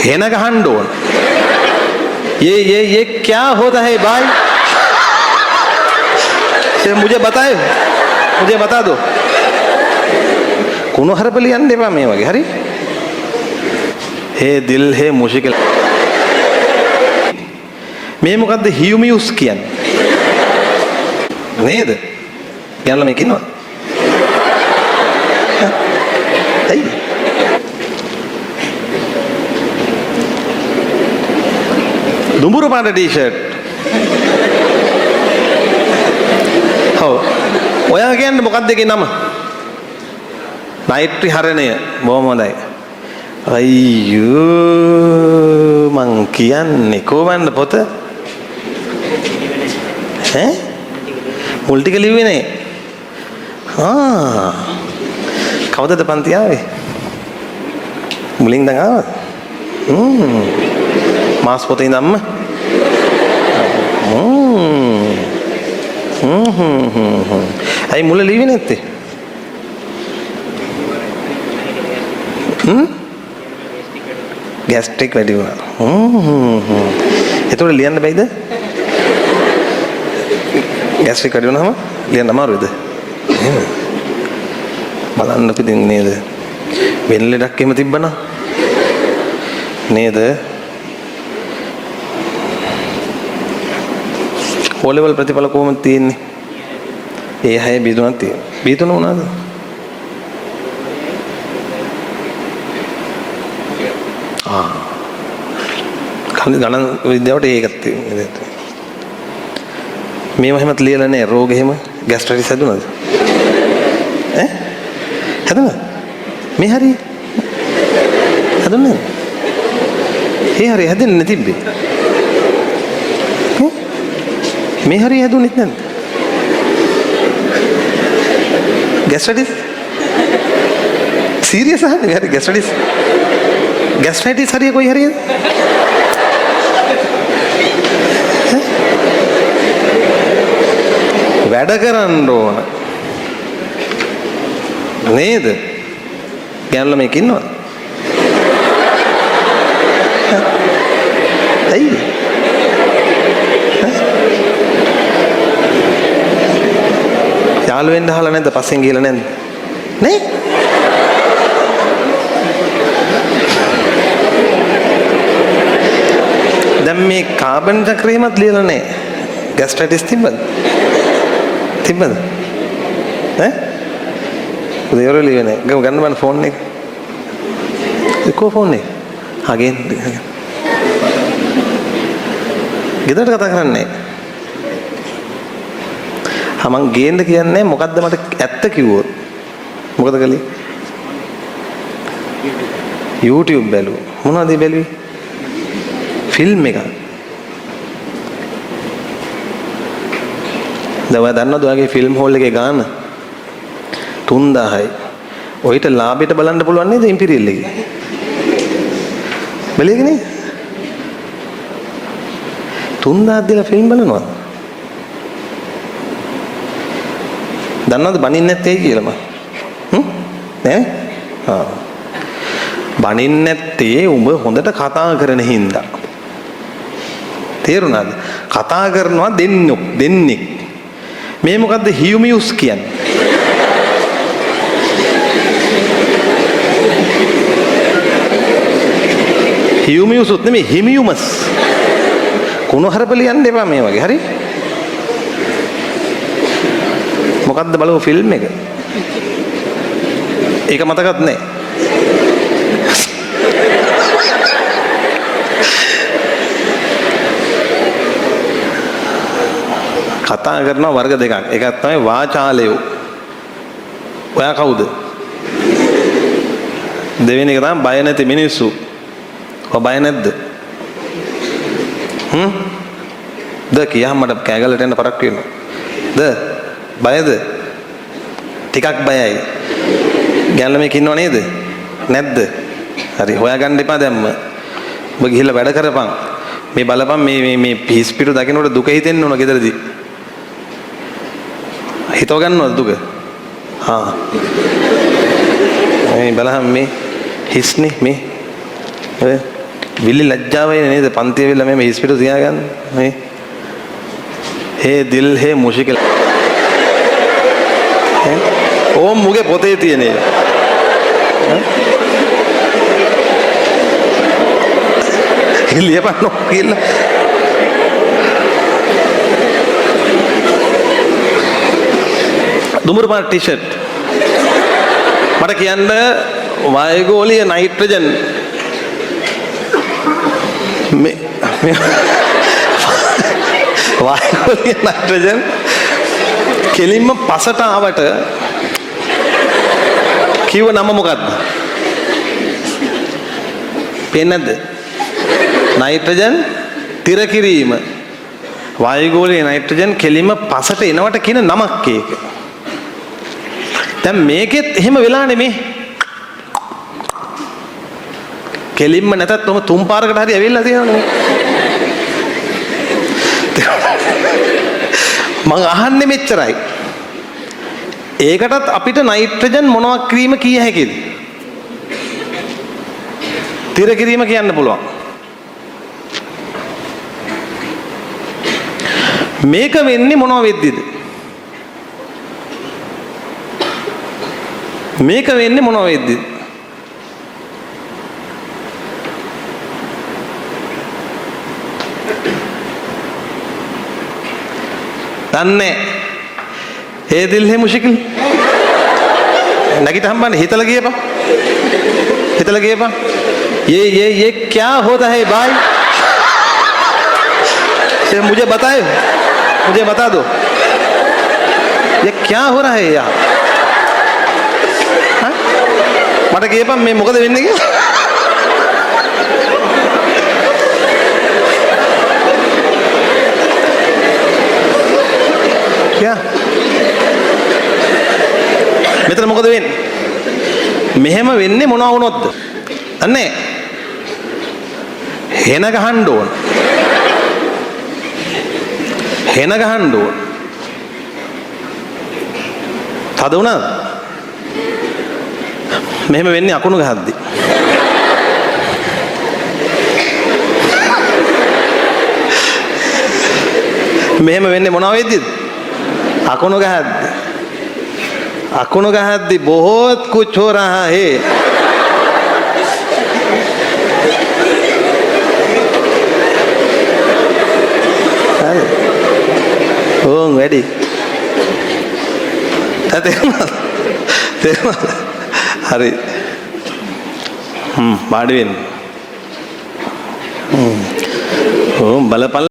हेन गहन डोन ये क्या होता है भाई? मुझे बताए, मुझे बता दो. कोनो हरपली अंडे पा मैं वगे हरी हे दिल है मुश्किल මේ මොකද්ද හියුමියුස් කියන්නේ නේද? යන්නලා මේ කියනවා. ඇයි? දුඹුරු පාට ටී-ෂර්ට්. ඔව්. ඔයා කියන්නේ මොකක්ද ඒකේ නම? නයිට්‍රි හරණය. බොහොම හොඳයි. අයියෝ මං කියන්නේ කොහොමද පොත? ඈ? මුල් ටික ලිව්වේ නේ. කවදද පන්ති ආවේ? මුලින් දැන් ආවද? මාස් පොතේ ඉඳන්ම ඇයි මුල ලිව්වේ නැත්තේ? ගෑස්ට්‍රික් වැඩි වුණා. එතකොට ලියන්න බැයිද? ගෑස්ට්‍රික් වැඩි වුණාම ලියන්න අමාරුද? බලන්න පිටින් නේද? වෙන ලෙඩක් එහෙම තිබ්බනම් නේද? O level ප්‍රතිඵල කොහොමද තියෙන්නේ? ඒ 6 B3ක් තියෙනවා. B3 මොනවාද? ගණන් විද්‍යාවට ඒකත් තියෙනවා. මේව හැමත් ලියලා නැහැ. රෝග එහෙම ગેස්ට්‍රයිටිස් හැදුනද? ඈ? හැදුනද? මේ හරිය. හැදුනද? ඒ හරිය හැදෙන්නේ නැතිබ්බේ. මේ හරිය හැදුනෙත් නැද්ද? ગેස්ට්‍රයිටිස්? සීරියස් අහන්නේ හරි ગેස්ට්‍රයිටිස්. ગેස්ට්‍රයිටිස් හරිය කොයි හරියද? වැඩ කරන්න ඕන නේද? ගෑනුලා මේක ඉන්නවද? ඇයි? යාළු වෙන්න අහලා නැද්ද? පස්සෙන් ගිහලා නැද්ද? නේ? දැන් මේ කාබන් චක්‍රයමත් ලියලා නැහැ. ગેස්ට්‍රයිටිස් තිබ්බද? තිබ්බද? ඈ? උදේවරු ලියන්නේ නැහැ. ගන්න බෑ ෆෝන් එක. කො ෆෝන් එක? හගෙන්. ගෙදරට කතා කරන්නේ. මං ගේන්න කියන්නේ මොකද්ද මට ඇත්ත කිව්වොත්. මොකද කළේ? YouTube බැලුවා. මොනවද බැලුවේ? ෆිල්ම් එකක්. දවස් දන්නවද ඔයගේ ෆිල්ම් හෝල් එකේ ගාන 3000යි. ඔයිට ලාභයට බලන්න පුළුවන් නේද ඉම්පීරියල් එකේ? බැලුවේ නේ? 3000ක් දීලා ෆිල්ම් බලනවා. දන්නවද බනින්නේ නැත්තේ කියලා මම? නෑ? බනින්නේ නැත්තේ උඹ හොඳට කතා කරන හින්දා. තේරුණාද? කතා කරනවා දෙන්නෙක්. මේ මොකද්ද හියුමියුස් කියන්නේ? හියුමියුස් උත් නෙමෙයි හිමියුමස්. කුණු හරපලිය යන්න එපා මේ වගේ. හරි? මොකද්ද බලමු ෆිල්ම් එක? ඒක මතකත් නැහැ. කතා කරන වර්ග දෙකක්. එකක් තමයි වාචාලයෝ. ඔයා කවුද? දෙවෙනි එක තමයි බය නැති මිනිස්සු. ඔය බය නැද්ද? ද කියා මට කෑගලට එන්න පරක් වෙනවා. ද බයද? ටිකක් බයයි. ගැල්ල මේක ඉන්නව නේද? නැද්ද? හරි හොයාගන්න එපා දැම්ම. ඔබ ගිහිල්ලා වැඩ කරපන්. මේ බලපන් මේ පිස් පිටු දකින්නකොට දුක හිතෙන්න ඕන ගෙදරදී. හිතව ගන්නවද දුක? මේ බලහන් මේ හිස්නේ මේ විලි ලැජ්ජාවයි නේද පන්තිය වෙලා මේ හිස්පිට තියාගන්න මේ හේ දිල් හේ මුෂිකල් ඕම් මුගේ පොතේ තියෙන එක ලියපන්න කියලා දුමුරු පාට ටී-ෂර්ට් මට කියන්න වායුගෝලීය නයිට්‍රජන් වායුගෝලීය නයිට්‍රජන් කෙලින්ම පසට ආවට කිව්ව නම මොකද්ද? පේන්නේ නැද්ද? නයිට්‍රජන් තිර කිරීම වායුගෝලීය නයිට්‍රජන් කෙලින්ම පසට එනවට කියන නමක් ඒක. දැන් මේකෙත් එහෙම වෙලා නෙමේ. කෙලින්ම නැතත් ඔම තුන් පාරකට හරි ඇවිල්ලා තියෙනවනේ. මං අහන්නේ මෙච්චරයි. ඒකටත් අපිට නයිට්‍රජන් මොනවා කිරීම කිය හැකිද? තිර කිරීම කියන්න පුළුවන්. මේක වෙන්නේ මොනවා වෙද්දිද? මේක වෙන්නේ මොනවා වෙද්දිද? දන්නේ ඒ දිල් है मुश्किल නැගිට හම්බන්නේ හිතලා ගියපන් හිතලා ගියපන් ये क्या होता है भाई ये मुझे बताए मुझे बता दो ये क्या हो रहा है यार මට කියපන් මේ මොකද වෙන්නේ කියලා क्या මෙතන මොකද වෙන්නේ මෙහෙම වෙන්නේ මොනවා වුණොත්ද දන්නේ හෙන ගහන්න ඕන හෙන ගහන්න ඕන තද වුණාද මෙහෙම වෙන්නේ අකුණු ගහද්දි මෙහෙම වෙන්නේ මොනවා වෙද්දිද अकुनो गहद्दी बहुत कुछ हो रहा है oh ready hari baduin oh balapal